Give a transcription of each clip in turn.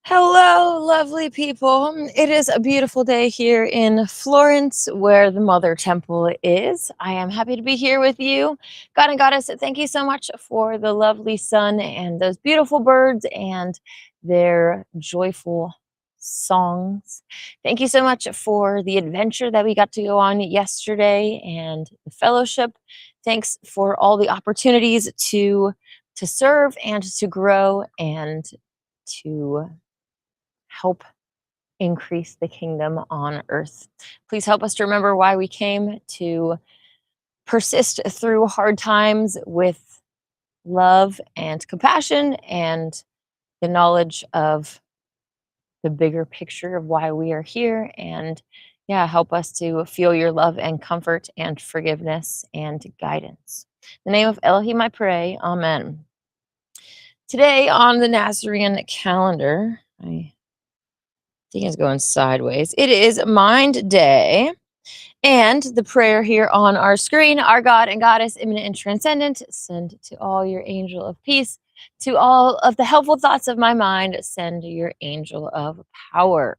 Hello, lovely people. It is a beautiful day here in Florence, where the Mother Temple is. I am happy to be here with you. God and Goddess, thank you so much for the lovely sun and those beautiful birds and their joyful songs. Thank you so much for the adventure that we got to go on yesterday and the fellowship. Thanks for all the opportunities to serve and to grow and to help increase the kingdom on earth. Please help us to remember why we came, to persist through hard times with love and compassion and the knowledge of the bigger picture of why we are here. And yeah, help us to feel your love and comfort and forgiveness and guidance. In the name of Elohim, I pray. Amen. Today on the Nasarean calendar, I think it's going sideways. It is Mind Day. And the prayer here on our screen, our God and Goddess, immanent and transcendent, send to all your angel of peace. To all of the helpful thoughts of my mind, send your angel of power.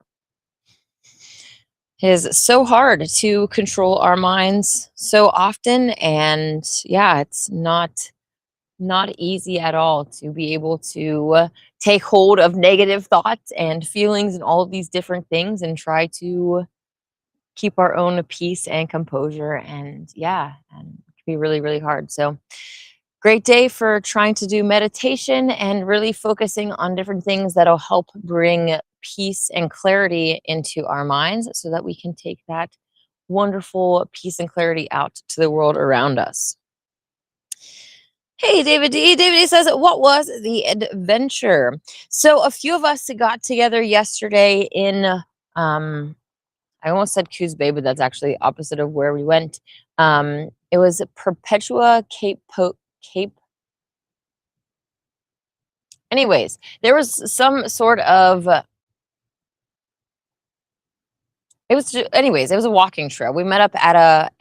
It is so hard to control our minds so often. And yeah, it's not easy at all to be able to take hold of negative thoughts and feelings and all of these different things and try to keep our own peace and composure. And yeah, and it can be really, really hard. So great day for trying to do meditation and really focusing on different things that'll help bring peace and clarity into our minds so that we can take that wonderful peace and clarity out to the world around us. Hey, David D. David D says, what was the adventure? So a few of us got together yesterday in, I almost said Coos Bay, but that's actually opposite of where we went. It was Perpetua Cape. Anyways, there was some sort of, it was a walking trail. We met up at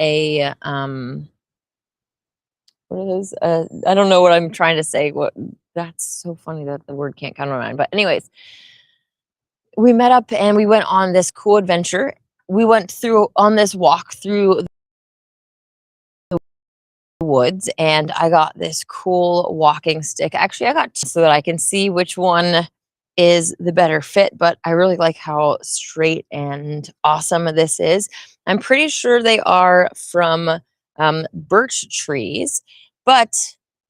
what are those? I don't know what I'm trying to say. That's so funny that the word can't come to my mind. But anyways, we met up and we went on this cool adventure. We went through on this walk through the woods, and I got this cool walking stick. Actually, I got two so that I can see which one is the better fit, but I really like how straight and awesome this is. I'm pretty sure they are from birch trees, but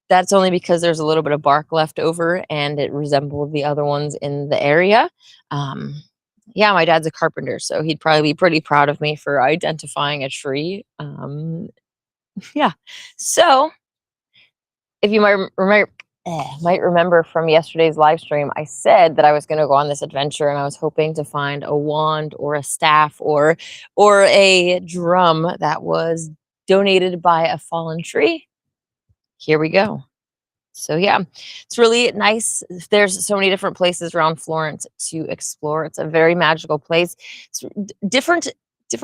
that's only because there's a little bit of bark left over and it resembled the other ones in the area. Yeah, my dad's a carpenter, so he'd probably be pretty proud of me for identifying a tree. Yeah. So if you might remember from yesterday's live stream, I said that I was going to go on this adventure and I was hoping to find a wand or a staff or a drum that was donated by a fallen tree. Here we go. So yeah, it's really nice. There's so many different places around Florence to explore. It's a very magical place. It's different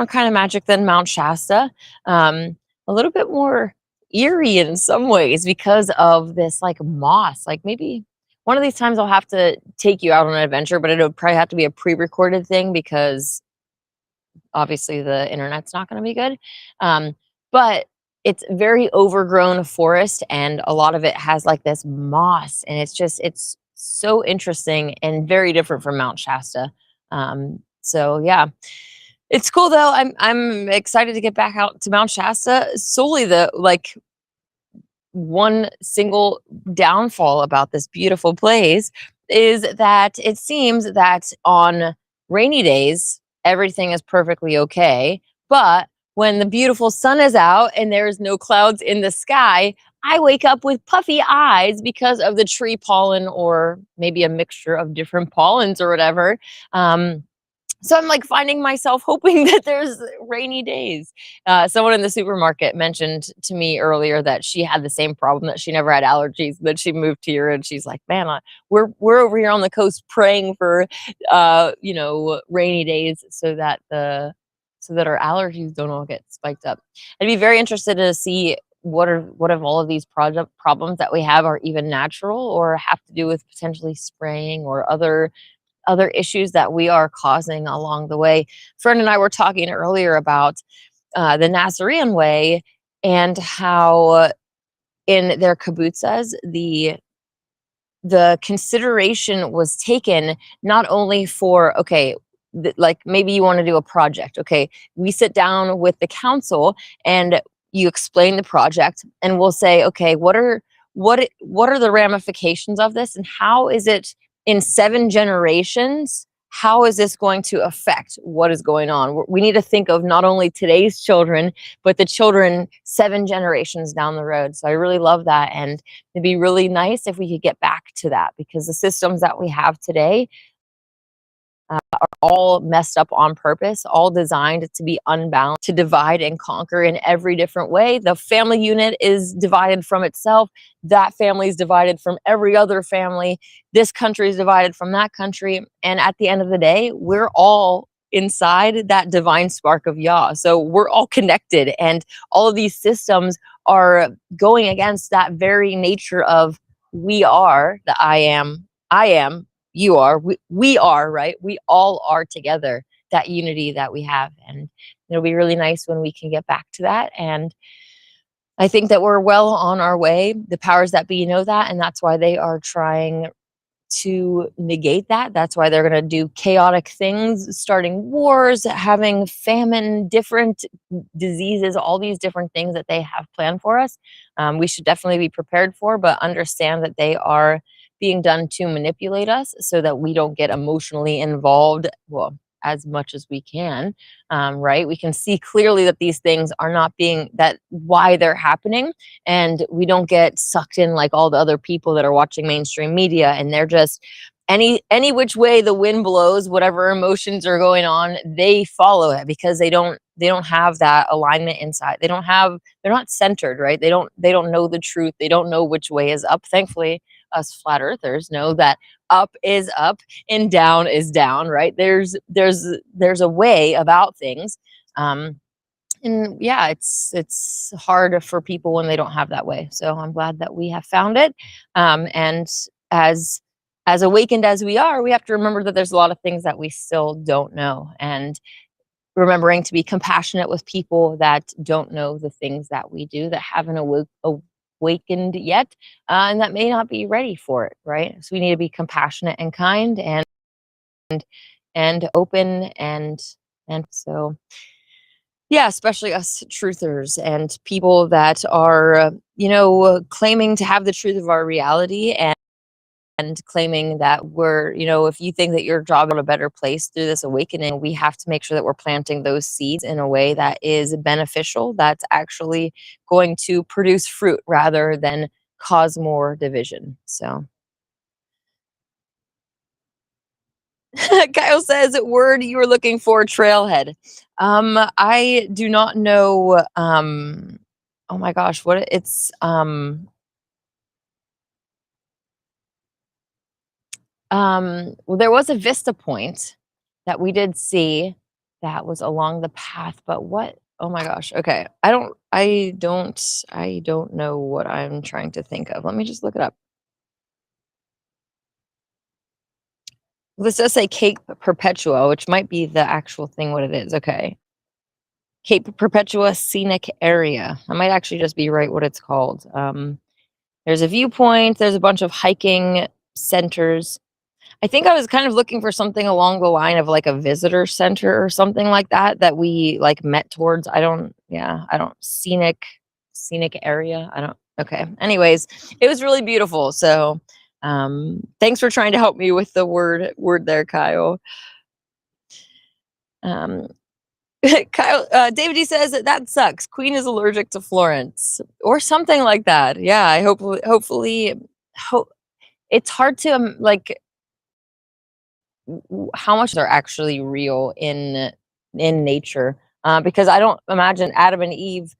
kind of magic than Mount Shasta. A little bit more eerie in some ways because of this like moss. Like maybe one of these times I'll have to take you out on an adventure, but it'll probably have to be a pre-recorded thing because obviously the internet's not going to be good. But it's very overgrown forest and a lot of it has like this moss, and it's so interesting and very different from Mount Shasta. So yeah, it's cool though. I'm excited to get back out to Mount Shasta. Solely the like one single downfall about this beautiful place is that it seems that on rainy days everything is perfectly okay, but when the beautiful sun is out and there's no clouds in the sky, I wake up with puffy eyes because of the tree pollen or maybe a mixture of different pollens or whatever. So I'm like finding myself hoping that there's rainy days. Someone in the supermarket mentioned to me earlier that she had the same problem, that she never had allergies, that she moved here, and she's like, "Man, we're over here on the coast praying for, rainy days so that our allergies don't all get spiked up." I'd be very interested to see what if all of these problems that we have are even natural or have to do with potentially spraying or other other issues that we are causing along the way. Fern and I were talking earlier about the Nasarean Way and how in their kibbutzas, the consideration was taken not only for, okay, like maybe you want to do a project. Okay, we sit down with the council and you explain the project, and we'll say, okay, what are the ramifications of this, and how is it in 7 generations? How is this going to affect what is going on? We need to think of not only today's children, but the children 7 generations down the road. So I really love that. And it'd be really nice if we could get back to that, because the systems that we have today are all messed up on purpose, all designed to be unbalanced, to divide and conquer in every different way. The family unit is divided from itself. That family is divided from every other family. This country is divided from that country. And at the end of the day, we're all inside that divine spark of Yah. So we're all connected, and all of these systems are going against that very nature of we are the I am, you are, we are, right? We all are together, that unity that we have. And it'll be really nice when we can get back to that. And I think that we're well on our way. The powers that be know that, and that's why they are trying to negate that. That's why they're going to do chaotic things, starting wars, having famine, different diseases, all these different things that they have planned for us. We should definitely be prepared for, but understand that they are being done to manipulate us so that we don't get emotionally involved, well, as much as we can, right? We can see clearly that these things are not being, that why they're happening, and we don't get sucked in like all the other people that are watching mainstream media, and they're just any which way the wind blows, whatever emotions are going on, they follow it, because they don't have that alignment inside. They're not centered, right? They don't know the truth. They don't know which way is up. Thankfully, us flat earthers know that up is up and down is down, right? There's a way about things. And yeah, it's hard for people when they don't have that way. So I'm glad that we have found it. And as awakened as we are, we have to remember that there's a lot of things that we still don't know, and remembering to be compassionate with people that don't know the things that we do, that haven't awakened yet, and that may not be ready for it, right? So we need to be compassionate and kind and open, and so yeah, especially us truthers and people that are claiming to have the truth of our reality, and claiming that we're, if you think that your job is a better place through this awakening, we have to make sure that we're planting those seeds in a way that is beneficial, that's actually going to produce fruit rather than cause more division. So Kyle says, word you were looking for, trailhead. I do not know. Oh my gosh, what it's well, there was a vista point that we did see that was along the path, but what? Oh my gosh. Okay. I don't know what I'm trying to think of. Let me just look it up. This does say Cape Perpetua, which might be the actual thing what it is. Okay. Cape Perpetua Scenic Area. That might actually just be right what it's called. There's a viewpoint, there's a bunch of hiking centers. I think I was kind of looking for something along the line of like a visitor center or something like that we like met towards. Scenic area. Okay. Anyways, it was really beautiful. So thanks for trying to help me with the word there, Kyle. Kyle, David D says that sucks. Queen is allergic to Florence or something like that. Yeah, I hopefully it's hard to how much they're actually real in nature, because I don't imagine Adam and Eve,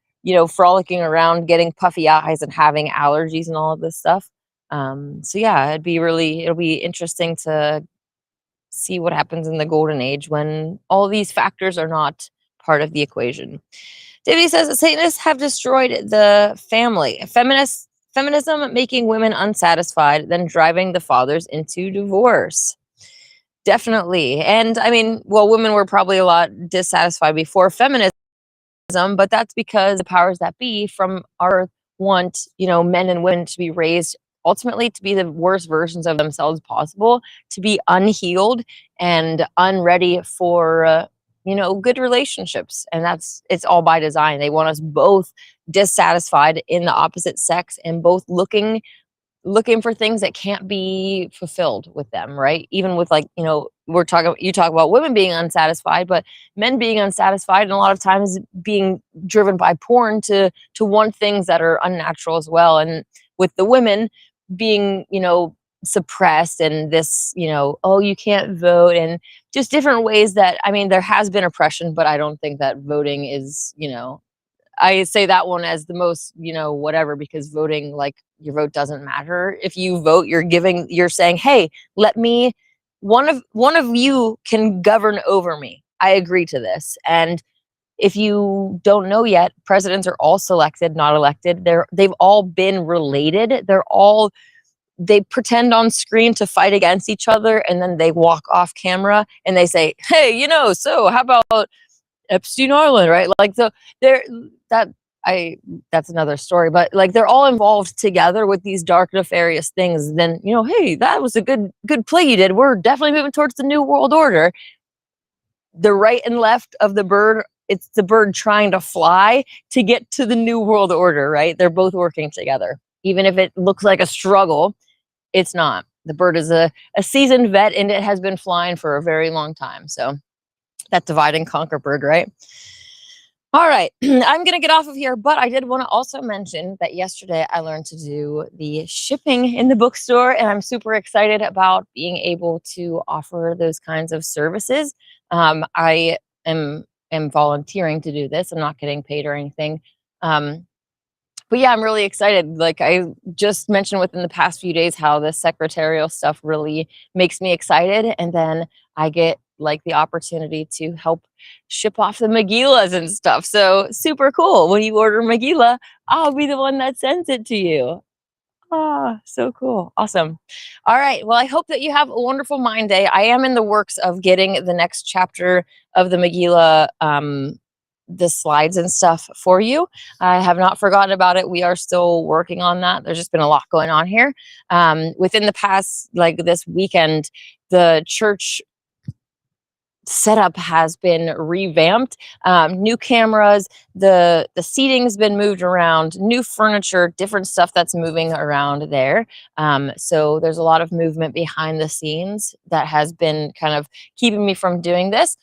frolicking around, getting puffy eyes and having allergies and all of this stuff. So yeah, it'll be interesting to see what happens in the golden age when all these factors are not part of the equation. David says Satanists have destroyed the family. Feminism making women unsatisfied, then driving the fathers into divorce. Definitely. And I mean, well, women were probably a lot dissatisfied before feminism, but that's because the powers that be from our earth want, men and women to be raised ultimately to be the worst versions of themselves possible, to be unhealed and unready for, good relationships. And it's all by design. They want us both dissatisfied in the opposite sex and both looking for things that can't be fulfilled with them, right? Even with, like, you talk about women being unsatisfied, but men being unsatisfied and a lot of times being driven by porn to want things that are unnatural as well. And with the women being, suppressed and this, oh, you can't vote, and just different ways that, I mean, there has been oppression, but I don't think that voting is, I say that one as the most, whatever, because voting, like, your vote doesn't matter. If you vote, you're saying, hey, let me, one of you can govern over me. I agree to this. And if you don't know yet, presidents are all selected, not elected. They've all been related. They pretend on screen to fight against each other, and then they walk off camera and they say, hey, so how about Epstein Island, right? Like, they're that I that's another story, but like, they're all involved together with these dark, nefarious things. Then, hey, that was a good play you did. We're definitely moving towards the new world order. The right and left of the bird, it's the bird trying to fly to get to the new world order, right? They're both working together. Even if it looks like a struggle, it's not. The bird is a seasoned vet, and it has been flying for a very long time. So that divide and conquer bird, right? All right, I'm going to get off of here, but I did want to also mention that yesterday I learned to do the shipping in the bookstore, and I'm super excited about being able to offer those kinds of services. I am volunteering to do this. I'm not getting paid or anything. But yeah, I'm really excited. Like, I just mentioned within the past few days how the secretarial stuff really makes me excited. And then I get, like, the opportunity to help ship off the Megillahs and stuff. So super cool. When you order Megillah, I'll be the one that sends it to you. Ah, so cool. Awesome. All right. Well, I hope that you have a wonderful Mind Day. I am in the works of getting the next chapter of the Megillah, the slides and stuff for you. I have not forgotten about it. We are still working on that. There's just been a lot going on here. Within the past, like, this weekend, the church setup has been revamped. New cameras, the seating's been moved around, new furniture, different stuff that's moving around there. So there's a lot of movement behind the scenes that has been kind of keeping me from doing this.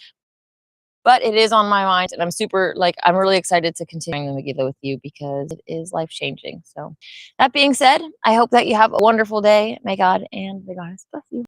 But it is on my mind, and I'm really excited to continue the Megillah with you because it is life changing. So, that being said, I hope that you have a wonderful day. May God and the goddess bless you.